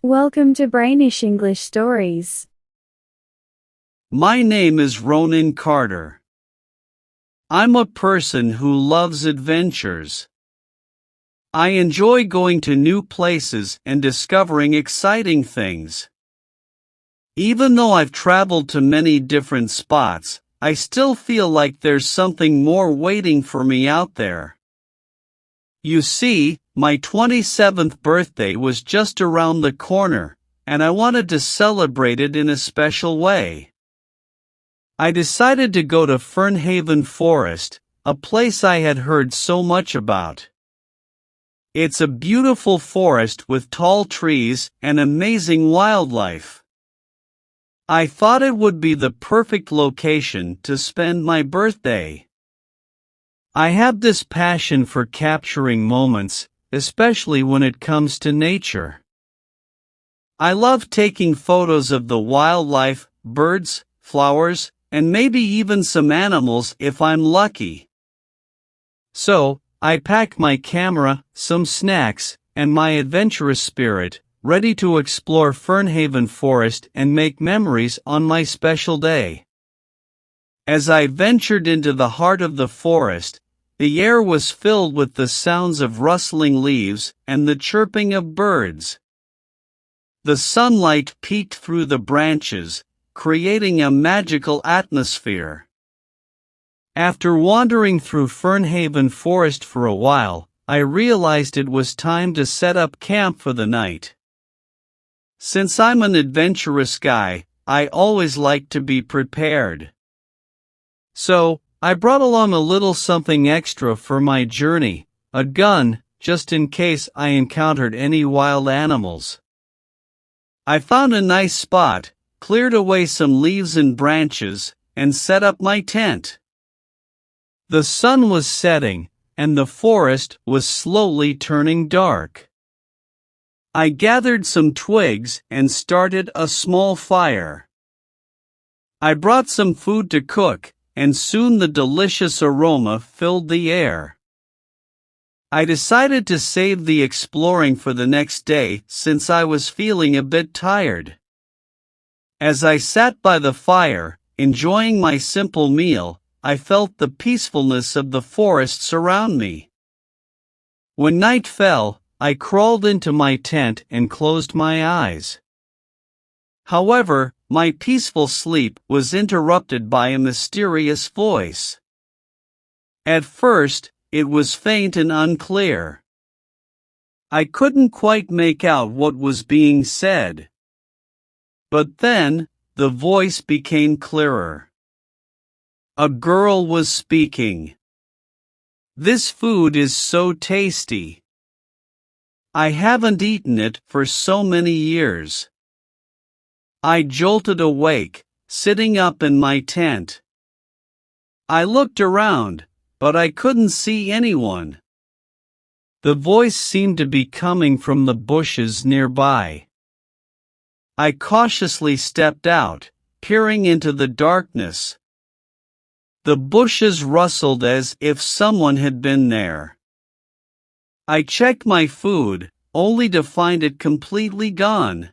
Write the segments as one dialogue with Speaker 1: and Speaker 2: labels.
Speaker 1: Welcome to Brainish English Stories.
Speaker 2: My name is Ronan Carter. I'm a person who loves adventures. I enjoy going to new places and discovering exciting things. Even though I've traveled to many different spots, I still feel like there's something more waiting for me out there. You see, my 27th birthday was just around the corner, and I wanted to celebrate it in a special way. I decided to go to Fernhaven Forest, a place I had heard so much about. It's a beautiful forest with tall trees and amazing wildlife. I thought it would be the perfect location to spend my birthday. I have this passion for capturing moments, especially when it comes to nature. I love taking photos of the wildlife, birds, flowers, and maybe even some animals if I'm lucky. So, I pack my camera, some snacks, and my adventurous spirit, ready to explore Fernhaven Forest and make memories on my special day. As I ventured into the heart of the forest, the air was filled with the sounds of rustling leaves and the chirping of birds. The sunlight peeked through the branches, creating a magical atmosphere. After wandering through Fernhaven Forest for a while, I realized it was time to set up camp for the night. Since I'm an adventurous guy, I always like to be prepared. So, I brought along a little something extra for my journey, a gun, just in case I encountered any wild animals. I found a nice spot, cleared away some leaves and branches, and set up my tent. The sun was setting, and the forest was slowly turning dark. I gathered some twigs and started a small fire. I brought some food to cook, and soon the delicious aroma filled the air. I decided to save the exploring for the next day since I was feeling a bit tired. As I sat by the fire, enjoying my simple meal, I felt the peacefulness of the forests around me. When night fell, I crawled into my tent and closed my eyes. However, my peaceful sleep was interrupted by a mysterious voice. At first, it was faint and unclear. I couldn't quite make out what was being said. But then, the voice became clearer. A girl was speaking. "This food is so tasty. I haven't eaten it for so many years." I jolted awake, sitting up in my tent. I looked around, but I couldn't see anyone. The voice seemed to be coming from the bushes nearby. I cautiously stepped out, peering into the darkness. The bushes rustled as if someone had been there. I checked my food, only to find it completely gone.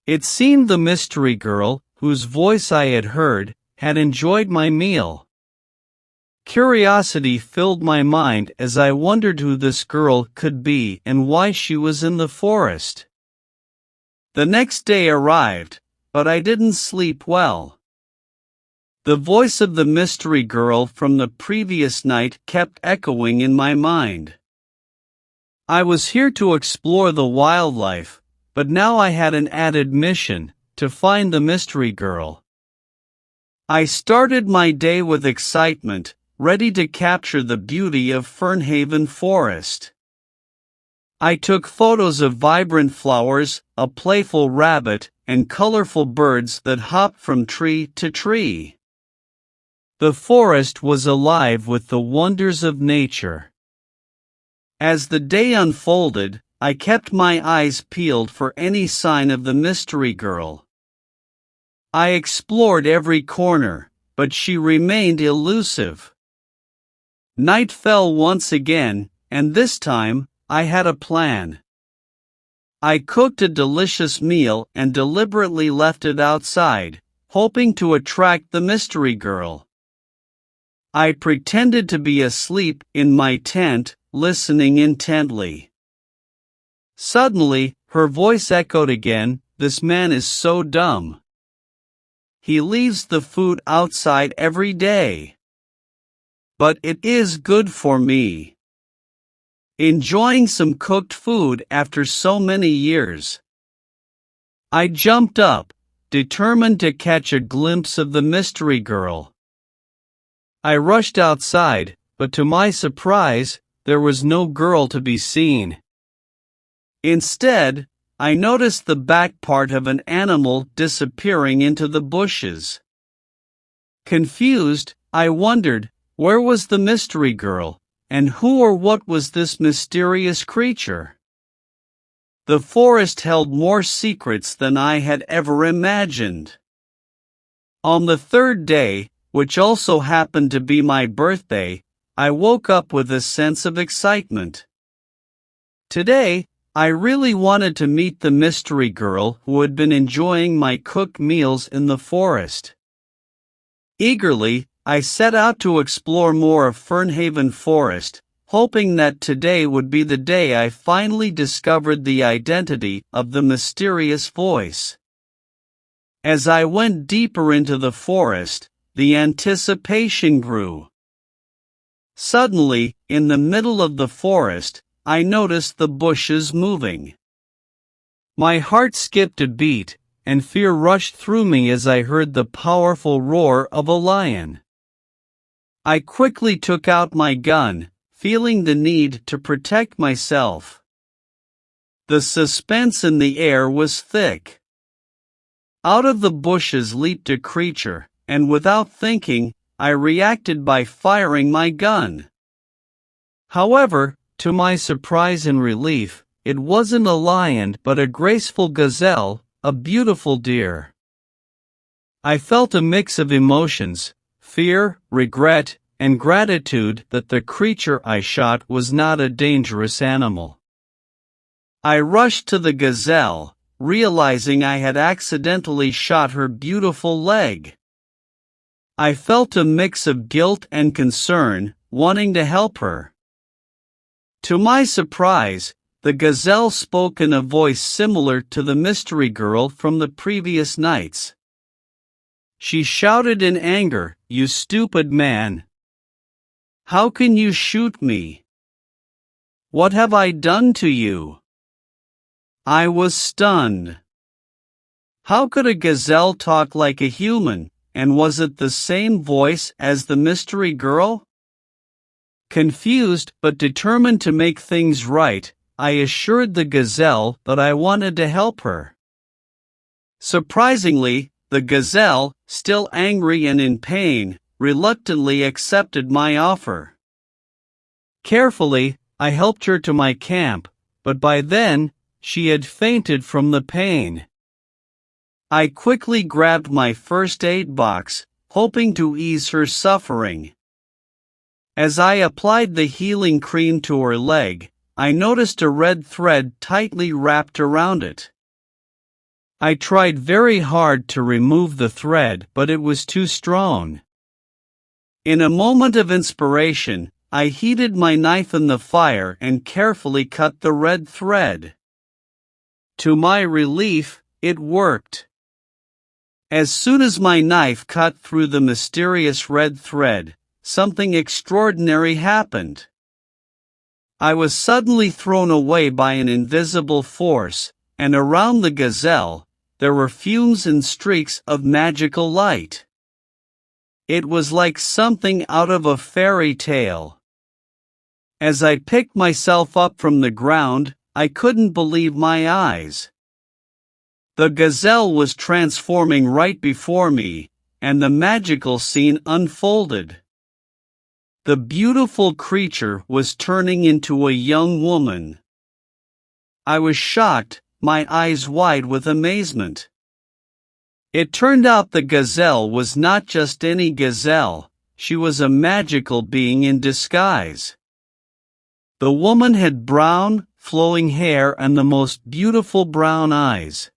Speaker 2: It seemed the mystery girl, whose voice I had heard, had enjoyed my meal. Curiosity filled my mind as I wondered who this girl could be and why she was in the forest. The next day arrived, but I didn't sleep well. The voice of the mystery girl from the previous night kept echoing in my mind. I was here to explore the wildlife, but now I had an added mission, to find the mystery girl. I started my day with excitement, ready to capture the beauty of Fernhaven Forest. I took photos of vibrant flowers, a playful rabbit, and colorful birds that hopped from tree to tree. The forest was alive with the wonders of nature. As the day unfolded, I kept my eyes peeled for any sign of the mystery girl. I explored every corner, but she remained elusive. Night fell once again, and this time, I had a plan. I cooked a delicious meal and deliberately left it outside, hoping to attract the mystery girl. I pretended to be asleep in my tent, listening intently. Suddenly, her voice echoed again, "This man is so dumb. He leaves the food outside every day. But it is good for me. Enjoying some cooked food after so many years." I jumped up, determined to catch a glimpse of the mystery girl. I rushed outside, but to my surprise, there was no girl to be seen. Instead, I noticed the back part of an animal disappearing into the bushes. Confused, I wondered, where was the mystery girl, and who or what was this mysterious creature? The forest held more secrets than I had ever imagined. On the third day, which also happened to be my birthday, I woke up with a sense of excitement. Today, I really wanted to meet the mystery girl who had been enjoying my cooked meals in the forest. Eagerly, I set out to explore more of Fernhaven Forest, hoping that today would be the day I finally discovered the identity of the mysterious voice. As I went deeper into the forest, the anticipation grew. Suddenly, in the middle of the forest, I noticed the bushes moving. My heart skipped a beat, and fear rushed through me as I heard the powerful roar of a lion. I quickly took out my gun, feeling the need to protect myself. The suspense in the air was thick. Out of the bushes leaped a creature, and without thinking, I reacted by firing my gun. However, to my surprise and relief, it wasn't a lion but a graceful gazelle, a beautiful deer. I felt a mix of emotions, fear, regret, and gratitude that the creature I shot was not a dangerous animal. I rushed to the gazelle, realizing I had accidentally shot her beautiful leg. I felt a mix of guilt and concern, wanting to help her. To my surprise, the gazelle spoke in a voice similar to the mystery girl from the previous nights. She shouted in anger, "You stupid man! How can you shoot me? What have I done to you?" I was stunned. How could a gazelle talk like a human, and was it the same voice as the mystery girl? Confused but determined to make things right, I assured the gazelle that I wanted to help her. Surprisingly, the gazelle, still angry and in pain, reluctantly accepted my offer. Carefully, I helped her to my camp, but by then, she had fainted from the pain. I quickly grabbed my first aid box, hoping to ease her suffering. As I applied the healing cream to her leg, I noticed a red thread tightly wrapped around it. I tried very hard to remove the thread, but it was too strong. In a moment of inspiration, I heated my knife in the fire and carefully cut the red thread. To my relief, it worked. As soon as my knife cut through the mysterious red thread, something extraordinary happened. I was suddenly thrown away by an invisible force, and around the gazelle, there were fumes and streaks of magical light. It was like something out of a fairy tale. As I picked myself up from the ground, I couldn't believe my eyes. The gazelle was transforming right before me, and the magical scene unfolded. The beautiful creature was turning into a young woman. I was shocked, my eyes wide with amazement. It turned out the gazelle was not just any gazelle, she was a magical being in disguise. The woman had brown, flowing hair and the most beautiful brown eyes.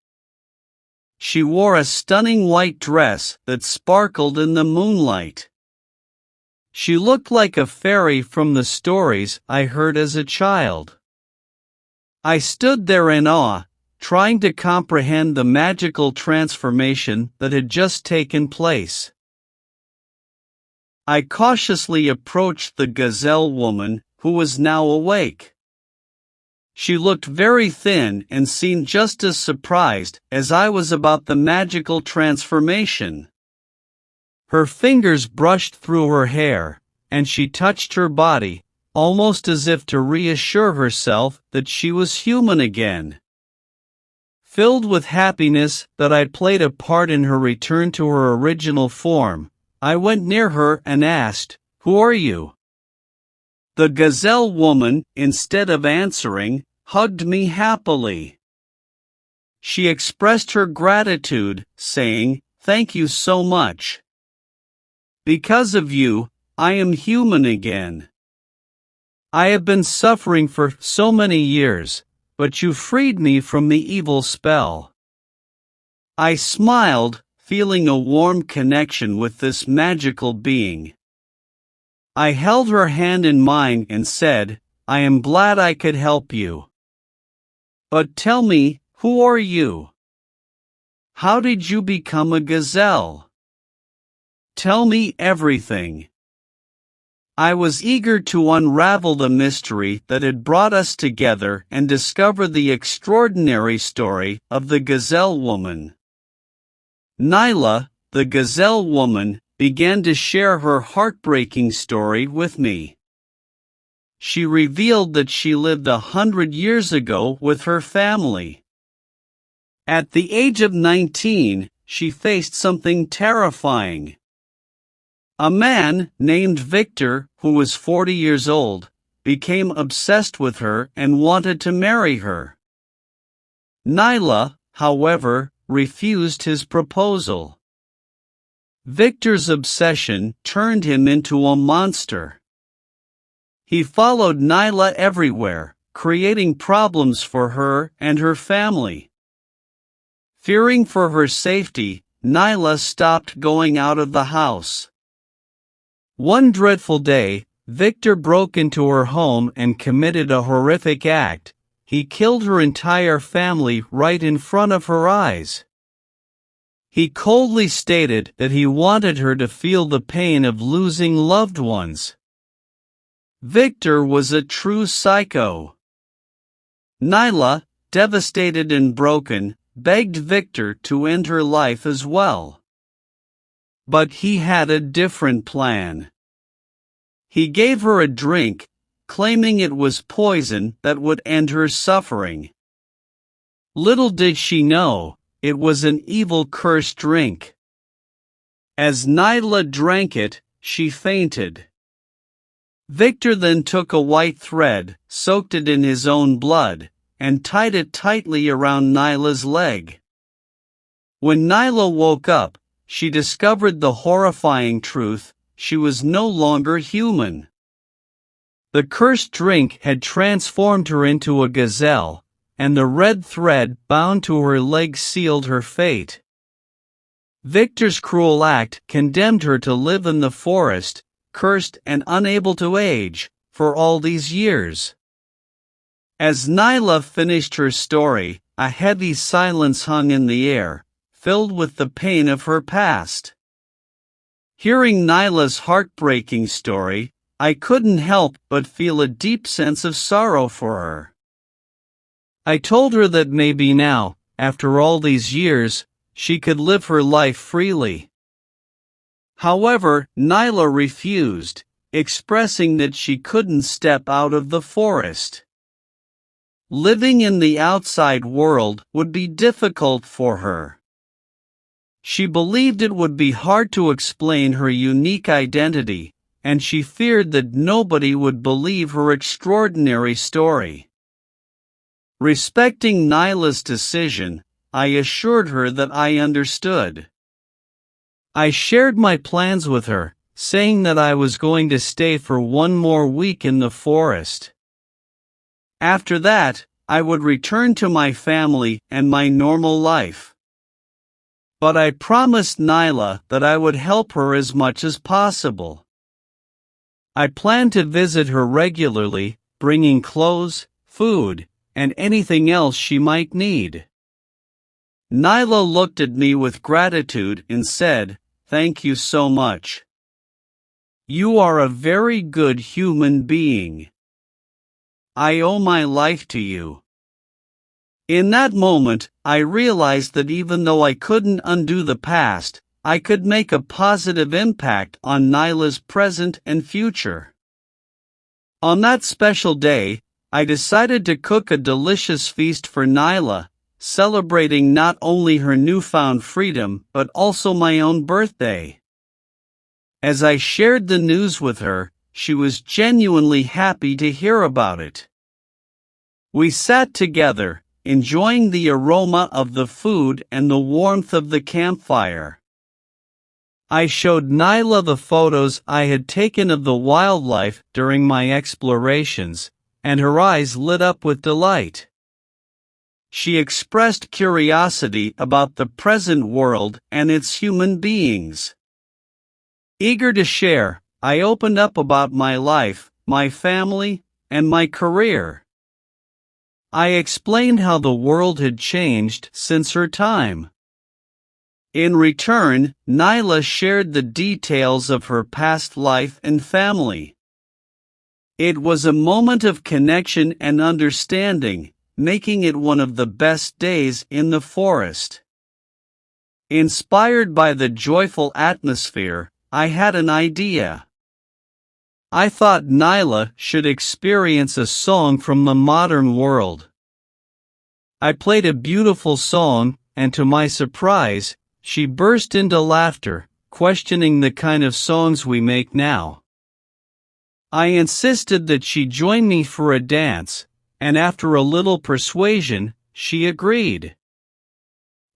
Speaker 2: She wore a stunning white dress that sparkled in the moonlight. She looked like a fairy from the stories I heard as a child. I stood there in awe, trying to comprehend the magical transformation that had just taken place. I cautiously approached the Gazelle woman, who was now awake. She looked very thin and seemed just as surprised as I was about the magical transformation. Her fingers brushed through her hair, and she touched her body, almost as if to reassure herself that she was human again. Filled with happiness that I'd played a part in her return to her original form, I went near her and asked, "Who are you?" The Gazelle woman, instead of answering, hugged me happily. She expressed her gratitude, saying, "Thank you so much. Because of you, I am human again. I have been suffering for so many years, but you freed me from the evil spell." I smiled, feeling a warm connection with this magical being. I held her hand in mine and said, "I am glad I could help you. But tell me, who are you? How did you become a gazelle? Tell me everything." I was eager to unravel the mystery that had brought us together and discover the extraordinary story of the Gazelle woman. Nyla, the Gazelle woman, began to share her heartbreaking story with me. She revealed that she lived 100 years ago with her family. At the age of 19, she faced something terrifying. A man named Victor, who was 40 years old, became obsessed with her and wanted to marry her. Nyla, however, refused his proposal. Victor's obsession turned him into a monster. He followed Nyla everywhere, creating problems for her and her family. Fearing for her safety, Nyla stopped going out of the house. One dreadful day, Victor broke into her home and committed a horrific act. He killed her entire family right in front of her eyes. He coldly stated that he wanted her to feel the pain of losing loved ones. Victor was a true psycho. Nyla, devastated and broken, begged Victor to end her life as well. But he had a different plan. He gave her a drink, claiming it was poison that would end her suffering. Little did she know, it was an evil cursed drink. As Nyla drank it, she fainted. Victor then took a white thread, soaked it in his own blood, and tied it tightly around Nyla's leg. When Nyla woke up, she discovered the horrifying truth: she was no longer human. The cursed drink had transformed her into a gazelle, and the red thread bound to her leg sealed her fate. Victor's cruel act condemned her to live in the forest, cursed and unable to age, for all these years. As Nyla finished her story, a heavy silence hung in the air, filled with the pain of her past. Hearing Nyla's heartbreaking story, I couldn't help but feel a deep sense of sorrow for her. I told her that maybe now, after all these years, she could live her life freely. However, Nyla refused, expressing that she couldn't step out of the forest. Living in the outside world would be difficult for her. She believed it would be hard to explain her unique identity, and she feared that nobody would believe her extraordinary story. Respecting Nyla's decision, I assured her that I understood. I shared my plans with her, saying that I was going to stay for one more week in the forest. After that, I would return to my family and my normal life. But I promised Nyla that I would help her as much as possible. I planned to visit her regularly, bringing clothes, food, and anything else she might need. Nyla looked at me with gratitude and said, "Thank you so much. You are a very good human being. I owe my life to you." In that moment, I realized that even though I couldn't undo the past, I could make a positive impact on Nyla's present and future. On that special day, I decided to cook a delicious feast for Nyla, celebrating not only her newfound freedom but also my own birthday. As I shared the news with her, she was genuinely happy to hear about it. We sat together, enjoying the aroma of the food and the warmth of the campfire. I showed Nyla the photos I had taken of the wildlife during my explorations, and her eyes lit up with delight. She expressed curiosity about the present world and its human beings. Eager to share, I opened up about my life, my family, and my career. I explained how the world had changed since her time. In return, Nyla shared the details of her past life and family. It was a moment of connection and understanding, making it one of the best days in the forest. Inspired by the joyful atmosphere, I had an idea. I thought Nyla should experience a song from the modern world. I played a beautiful song, and to my surprise, she burst into laughter, questioning the kind of songs we make now. I insisted that she join me for a dance, and after a little persuasion, she agreed.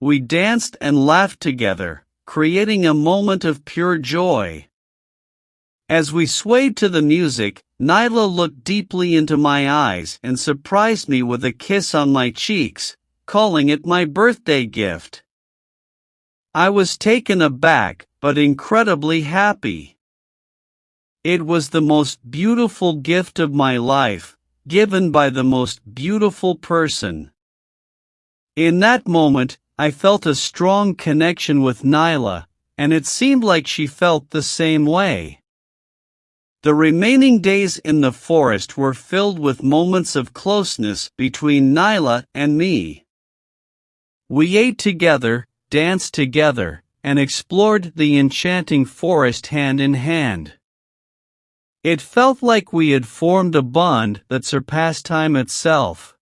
Speaker 2: We danced and laughed together, creating a moment of pure joy. As we swayed to the music, Nyla looked deeply into my eyes and surprised me with a kiss on my cheeks, calling it my birthday gift. I was taken aback, but incredibly happy. It was the most beautiful gift of my life, given by the most beautiful person. In that moment, I felt a strong connection with Nyla, and it seemed like she felt the same way. The remaining days in the forest were filled with moments of closeness between Nyla and me. We ate together, danced together, and explored the enchanting forest hand in hand. It felt like we had formed a bond that surpassed time itself.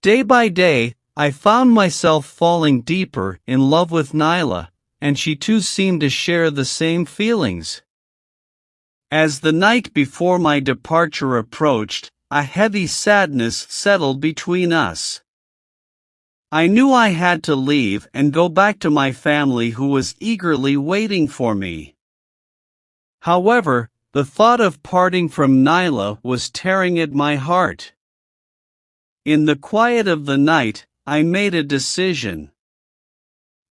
Speaker 2: Day by day, I found myself falling deeper in love with Nyla, and she too seemed to share the same feelings. As the night before my departure approached, a heavy sadness settled between us. I knew I had to leave and go back to my family who was eagerly waiting for me. However, the thought of parting from Nyla was tearing at my heart. In the quiet of the night, I made a decision.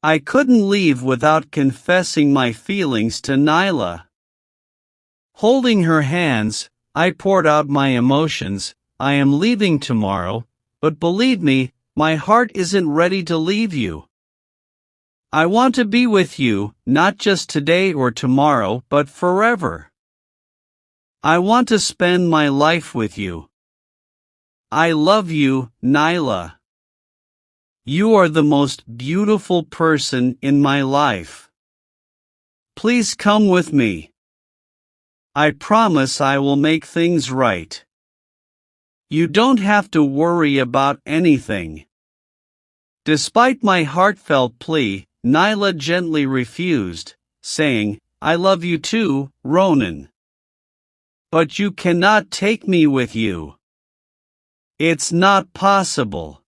Speaker 2: I couldn't leave without confessing my feelings to Nyla. Holding her hands, I poured out my emotions. "I am leaving tomorrow, but believe me, my heart isn't ready to leave you. I want to be with you, not just today or tomorrow, but forever. I want to spend my life with you. I love you, Nyla. You are the most beautiful person in my life. Please come with me. I promise I will make things right. You don't have to worry about anything." Despite my heartfelt plea, Nyla gently refused, saying, "I love you too, Ronan. But you cannot take me with you. It's not possible.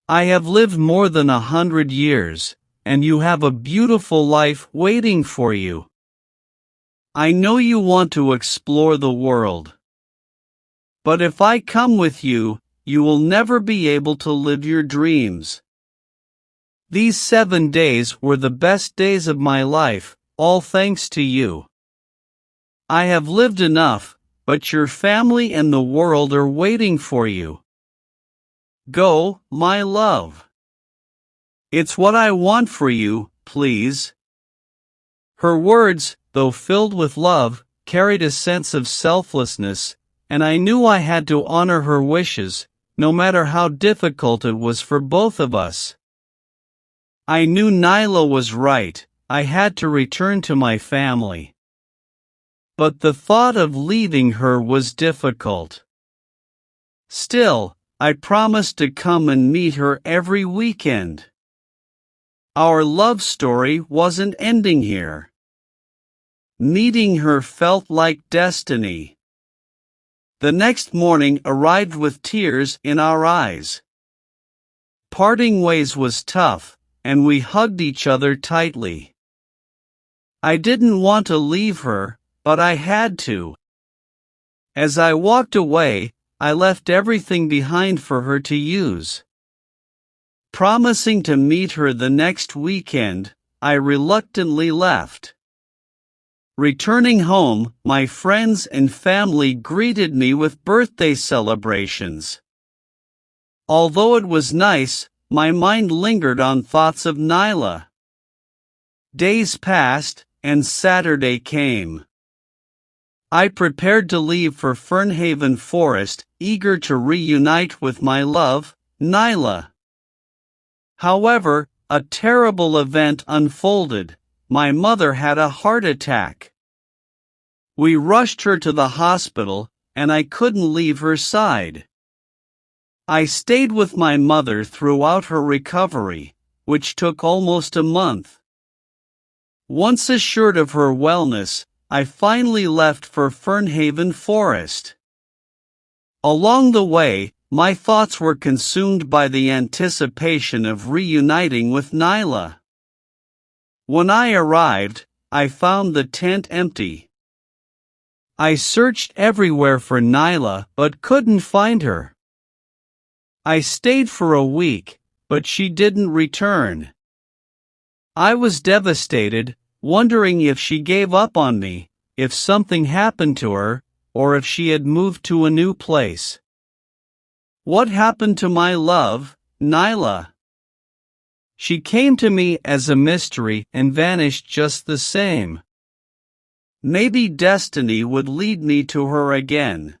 Speaker 2: I have lived more than 100 years, and you have a beautiful life waiting for you. I know you want to explore the world. But if I come with you, you will never be able to live your dreams. These 7 days were the best days of my life, all thanks to you. I have lived enough, but your family and the world are waiting for you. Go, my love. It's what I want for you, please. Her words, though filled with love, carried a sense of selflessness, and I knew I had to honor her wishes, no matter how difficult it was for both of us. I knew Nyla was right, I had to return to my family. But the thought of leaving her was difficult. Still, I promised to come and meet her every weekend. Our love story wasn't ending here. Meeting her felt like destiny. The next morning arrived with tears in our eyes. Parting ways was tough, and we hugged each other tightly. I didn't want to leave her, but I had to. As I walked away, I left everything behind for her to use. Promising to meet her the next weekend, I reluctantly left. Returning home, my friends and family greeted me with birthday celebrations. Although it was nice, my mind lingered on thoughts of Nyla. Days passed, and Saturday came. I prepared to leave for Fernhaven Forest, eager to reunite with my love, Nyla. However, a terrible event unfolded. My mother had a heart attack. We rushed her to the hospital, and I couldn't leave her side. I stayed with my mother throughout her recovery, which took almost a month. Once assured of her wellness, I finally left for Fernhaven Forest. Along the way, my thoughts were consumed by the anticipation of reuniting with Nyla. When I arrived, I found the tent empty. I searched everywhere for Nyla but couldn't find her. I stayed for a week, but she didn't return. I was devastated, wondering if she gave up on me, if something happened to her, or if she had moved to a new place. What happened to my love, Nyla? She came to me as a mystery and vanished just the same. Maybe destiny would lead me to her again.